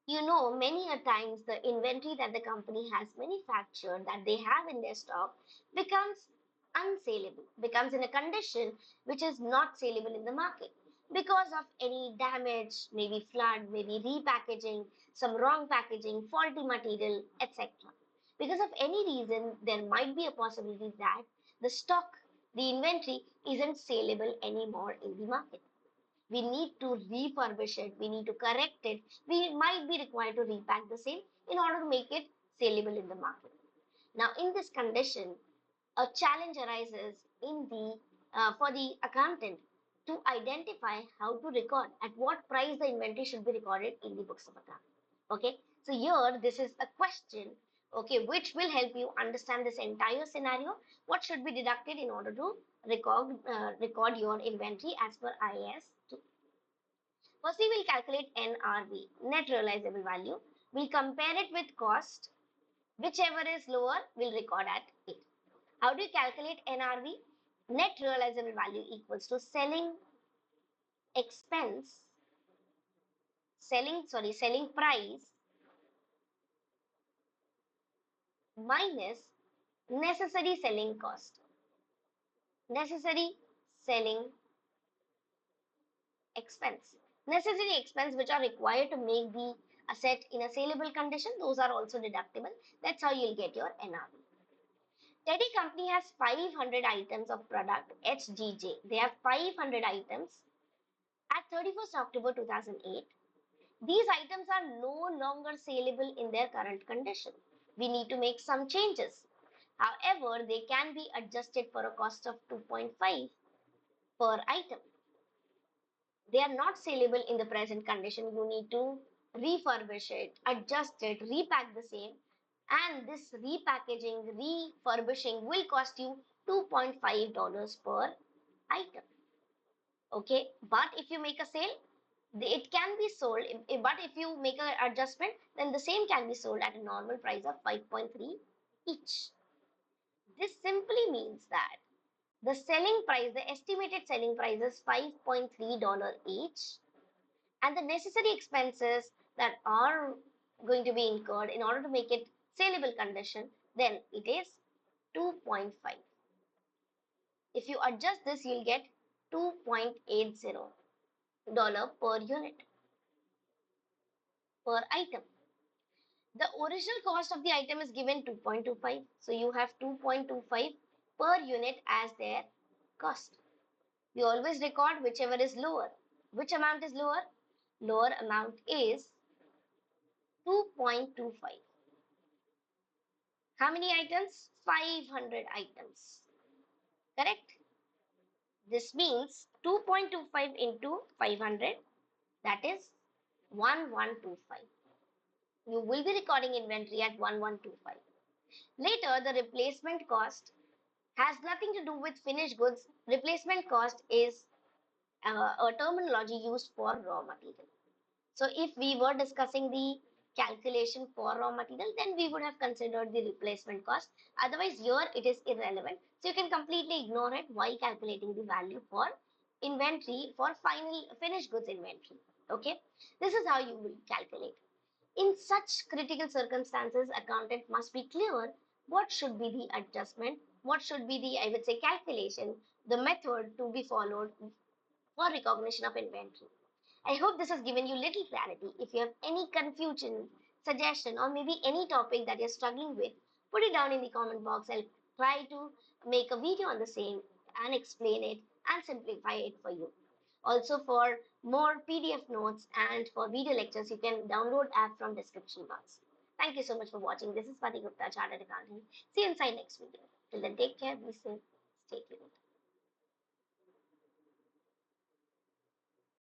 Many a times the inventory that the company has manufactured that they have in their stock becomes unsaleable, becomes in a condition which is not saleable in the market because of any damage, maybe flood, maybe repackaging, some wrong packaging, faulty material, etc. Because of any reason, there might be a possibility that the stock, the inventory isn't saleable anymore in the market. We need to refurbish it, we need to correct it, we might be required to repack the same in order to make it saleable in the market. Now, in this condition, a challenge arises in the for the accountant to identify how to record at what price the inventory should be recorded in the books of account. Okay, so here this is a question, okay, which will help you understand this entire scenario. What should be deducted in order to record your inventory as per IAS. First, we will calculate NRV, net realizable value. We'll compare it with cost. Whichever is lower, we'll record at it. How do you calculate NRV? Net realizable value equals to selling expense, selling price minus necessary selling cost. Necessary selling expense. Necessary expense which are required to make the asset in a saleable condition, those are also deductible. That's how you'll get your NRV. Teddy company has 500 items of product HGJ. They have 500 items at 31st October 2008. These items are no longer saleable in their current condition. We need to make some changes. However, they can be adjusted for a cost of 2.5 per item. They are not saleable in the present condition. You need to refurbish it, adjust it, repack the same, and this repackaging, refurbishing will cost you $2.5 per item. Okay, but if you make a sale, it can be sold, but if you make an adjustment, then the same can be sold at a normal price of 5.3 each. This simply means that the selling price, the estimated selling price is $5.3 each, and the necessary expenses that are going to be incurred in order to make it saleable condition, then it is 2.5. If you adjust this, you'll get $2.80 per unit per item. The original cost of the item is given 2.25, so you have 2.25 per unit as their cost. We always record whichever is lower. Which amount is lower? Lower amount is 2.25. How many items? 500 items. Correct? This means 2.25 into 500, that is 1125. You will be recording inventory at 1125. Later, the replacement cost has nothing to do with finished goods. Replacement cost is a terminology used for raw material. So if we were discussing the calculation for raw material, then we would have considered the replacement cost. Otherwise, here it is irrelevant. So you can completely ignore it while calculating the value for inventory, for final finished goods inventory. Okay, this is how you will calculate. In such critical circumstances, accountant must be clear what should be the adjustment, what should be the, I would say, calculation, the method to be followed for recognition of inventory. I hope this has given you little clarity. If you have any confusion, suggestion, or maybe any topic that you're struggling with, put it down in the comment box. I'll try to make a video on the same and explain it and simplify it for you. Also, for more PDF notes and for video lectures, you can download app from description box. Thank you so much for watching. This is Swati Gupta, Chartered Accountant. See you inside next video. Till then, take care, be safe, stay tuned.